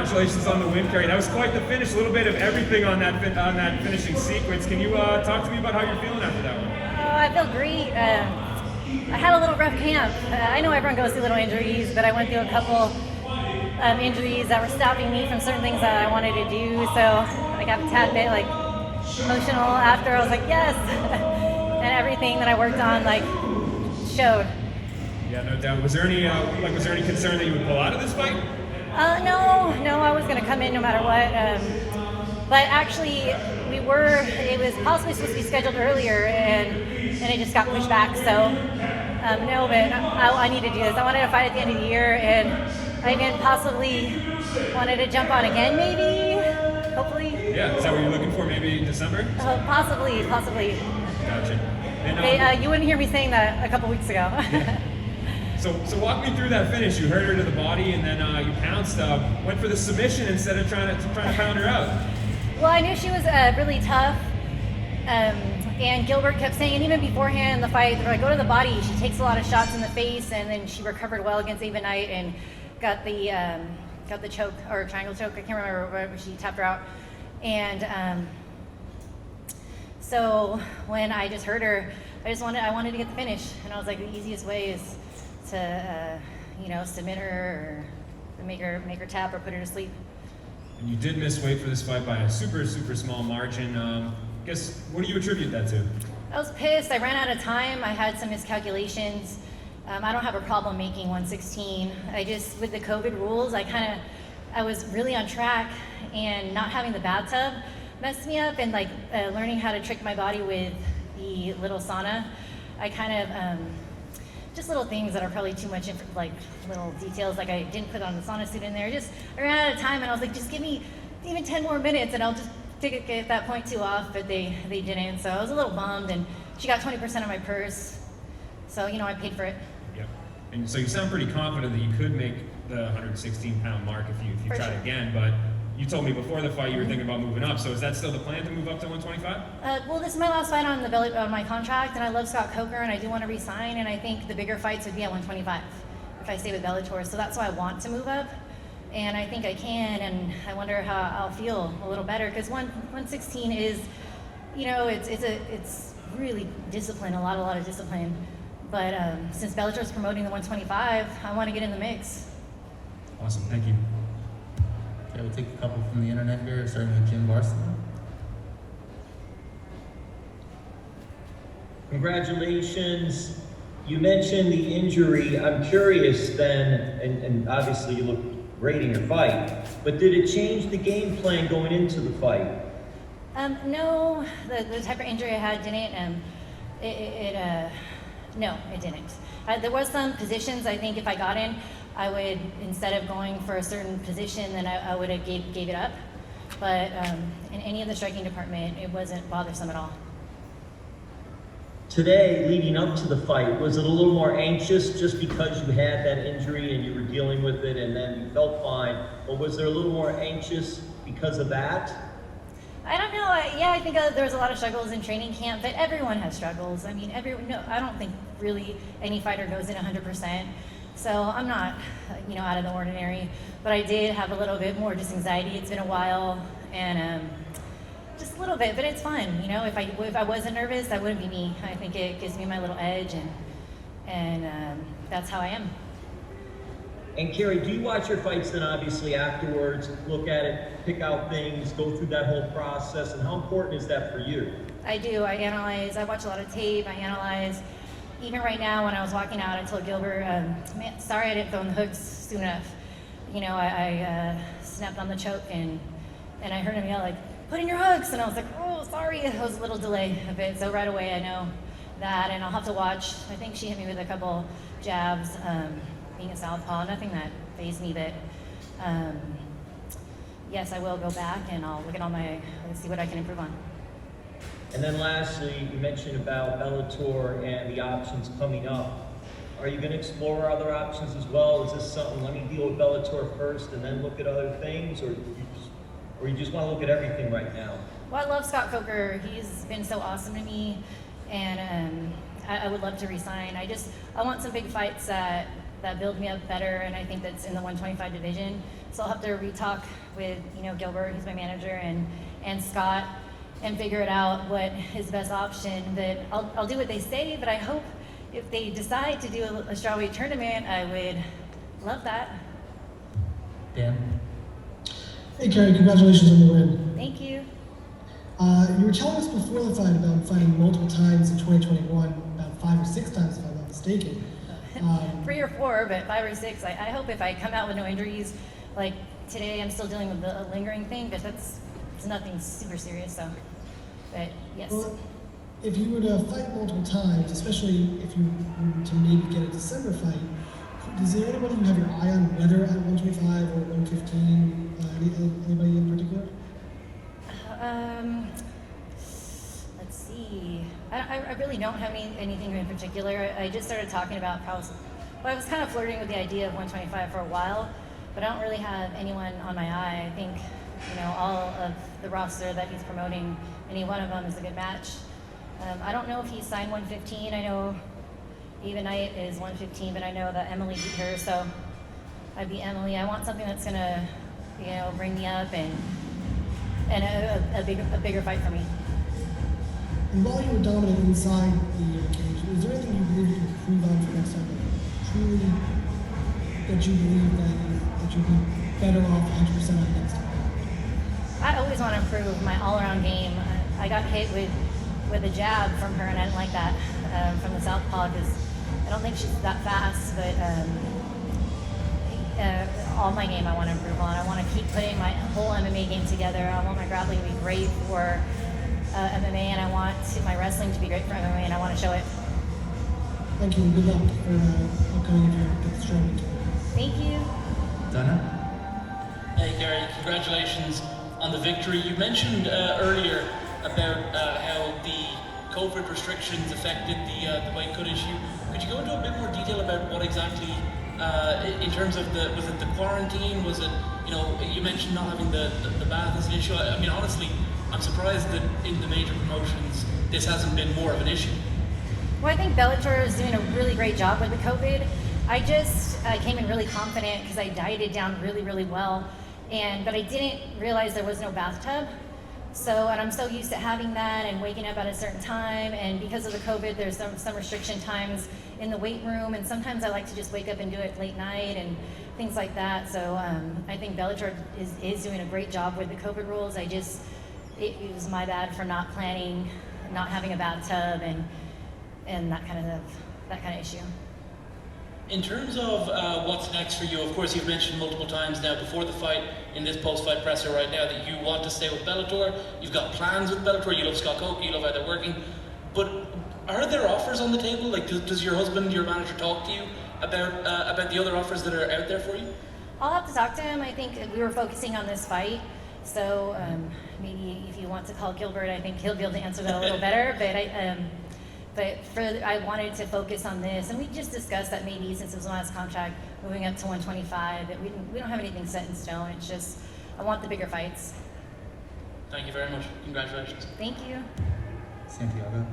Congratulations on the win, Keri. That was quite the finish. A little bit of everything on that finishing sequence. Can you talk to me about how you're feeling after that one? I feel great. I had a little rough camp. I know everyone goes through little injuries, but I went through a couple injuries that were stopping me from certain things that I wanted to do. So I got a tad bit like emotional after. I was like, yes, and everything that I worked on like showed. Yeah, no doubt. Was there any concern that you would pull out of this fight? No, I was going to come in no matter what. But actually, it was possibly supposed to be scheduled earlier, and it just got pushed back. So, no, but I need to do this. I wanted to fight at the end of the year, and I even possibly wanted to jump on again, maybe, hopefully. Yeah, is that what you're looking for, maybe December? Possibly. Gotcha. And, you wouldn't hear me saying that a couple weeks ago. Yeah. So walk me through that finish. You hurt her to the body, and then you pounced up, went for the submission instead of trying to pound her out. Well, I knew she was really tough, and Gilbert kept saying, and even beforehand in the fight, they're like, go to the body. She takes a lot of shots in the face, and then she recovered well against Ava Knight and got the choke or triangle choke. I can't remember where she tapped her out, and so when I just heard her, I wanted to get the finish, and I was like, the easiest way is to submit her or make her tap or put her to sleep. And you did miss weight for this fight by a super small margin. What do you attribute that to? I was pissed. I ran out of time. I had some miscalculations. I don't have a problem making 116. With the COVID rules, I was really on track, and not having the bathtub messed me up, and learning how to trick my body with the little sauna. Just little things that are probably too much, like little details, like I didn't put on the sauna suit in there. I ran out of time, and I was like, just give me even 10 more minutes, and I'll just get that point two off, but they didn't. So I was a little bummed, and she got 20% of my purse. So, I paid for it. Yep. And so you sound pretty confident that you could make the 116-pound mark if you tried again, but you told me before the fight you were thinking about moving up, so is that still the plan to move up to 125? Well, this is my last fight on my contract, and I love Scott Coker, and I do want to re-sign, and I think the bigger fights would be at 125 if I stay with Bellator, so that's why I want to move up, and I think I can, and I wonder how I'll feel a little better, because 116 is, it's really discipline, a lot of discipline, but since Bellator is promoting the 125, I want to get in the mix. Awesome, thank you. Okay, we'll take a couple from the internet here, starting with Jim Barcelona. Congratulations. You mentioned the injury. I'm curious then, and obviously you look great in your fight, but did it change the game plan going into the fight? No, the type of injury I had didn't. No, it didn't. There was some positions, I think if I got in, I would, instead of going for a certain position, then I would have gave it up. But in any of the striking department, it wasn't bothersome at all. Today, leading up to the fight, was it a little more anxious just because you had that injury and you were dealing with it and then you felt fine? Or was there a little more anxious because of that? I don't know. I think there was a lot of struggles in training camp, but everyone has struggles. I mean, I don't think really any fighter goes in 100%. So I'm not, out of the ordinary, but I did have a little bit more just anxiety. It's been a while, and just a little bit, but it's fun. If I wasn't nervous, that wouldn't be me. I think it gives me my little edge, and that's how I am. And Keri, do you watch your fights then obviously afterwards, look at it, pick out things, go through that whole process, and how important is that for you? I do. I analyze. I watch a lot of tape. I analyze. Even right now, when I was walking out, I told Gilbert, sorry I didn't throw in the hooks soon enough. I snapped on the choke, and I heard him yell, put in your hooks, and I was like, oh, sorry. It was a little delay a bit, so right away I know that, and I'll have to watch. I think she hit me with a couple jabs, being a southpaw, nothing that fazed me, but yes, I will go back, and I'll look at see what I can improve on. And then lastly, you mentioned about Bellator and the options coming up. Are you going to explore other options as well? Is this something, let me deal with Bellator first and then look at other things, or you just want to look at everything right now? Well, I love Scott Coker. He's been so awesome to me, and I would love to resign. I want some big fights that that build me up better, and I think that's in the 125 division. So I'll have to re-talk with, you know, Gilbert, who's my manager, and Scott, and figure it out what is the best option. But I'll do what they say, but I hope if they decide to do a strawweight tournament, I would love that. Dan? Hey Keri, congratulations on the win. Thank you. You were telling us before the fight about fighting multiple times in 2021, about 5 or 6 times if I'm not mistaken. 3 or 4, but 5 or 6. I hope if I come out with no injuries, like today I'm still dealing with the lingering thing, but it's nothing super serious, so, but yes. Well, if you were to fight multiple times, especially if you were to maybe get a December fight, is there anybody you have your eye on, whether at 125 or 115? Anybody in particular? Let's see. I really don't have anything in particular. I just started talking about well, I was kind of flirting with the idea of 125 for a while, but I don't really have anyone on my eye. I think, you know, all of the roster that he's promoting, any one of them is a good match. I don't know if he signed 115. I know Eva Knight is 115, but I know that Emilee beat her, so I'd be Emilee. I want something that's gonna, you know, bring me up and a bigger fight for me. And while you were dominant inside the cage, is there anything you believe you can improve on for next time? Truly, that you believe that you'll be better off 100% on next time? I always want to improve my all-around game. I got hit with a jab from her, and I didn't like that from the southpaw because I don't think she's that fast. But all my game I want to improve on. I want to keep putting my whole MMA game together. I want my grappling to be great for MMA, and I want my wrestling to be great for MMA, and I want to show it. Thank you, and good luck for upcoming if you get the strong. Thank you. Donna? Hey Keri, congratulations on the victory. You mentioned earlier about how the COVID restrictions affected the weight cut issue. Could you go into a bit more detail about what exactly, in terms of was it the quarantine? Was it, you know, you mentioned not having the bath as an issue. I mean, honestly, I'm surprised that in the major promotions this hasn't been more of an issue. Well, I think Bellator is doing a really great job with the COVID. I came in really confident because I dieted down really, really well, but I didn't realize there was no bathtub. And I'm so used to having that and waking up at a certain time, and because of the COVID, there's some restriction times in the weight room, and sometimes I like to just wake up and do it late night and things like that. So I think Bellator is doing a great job with the COVID rules. It was my bad for not planning, not having a bathtub, and that kind of issue. In terms of what's next for you, of course you've mentioned multiple times now before the fight, in this post-fight presser right now, that you want to stay with Bellator. You've got plans with Bellator, you love Scott Coker, you love how they're working. But are there offers on the table? Like, does your husband, your manager, talk to you about the other offers that are out there for you? I'll have to talk to him. I think we were focusing on this fight, so maybe if you want to call Gilbert, I think he'll be able to answer that a little better. But I wanted to focus on this, and we just discussed that maybe since it was my last contract, moving up to 125, that we don't have anything set in stone. It's just I want the bigger fights. Thank you very much. Congratulations. Thank you. Santiago?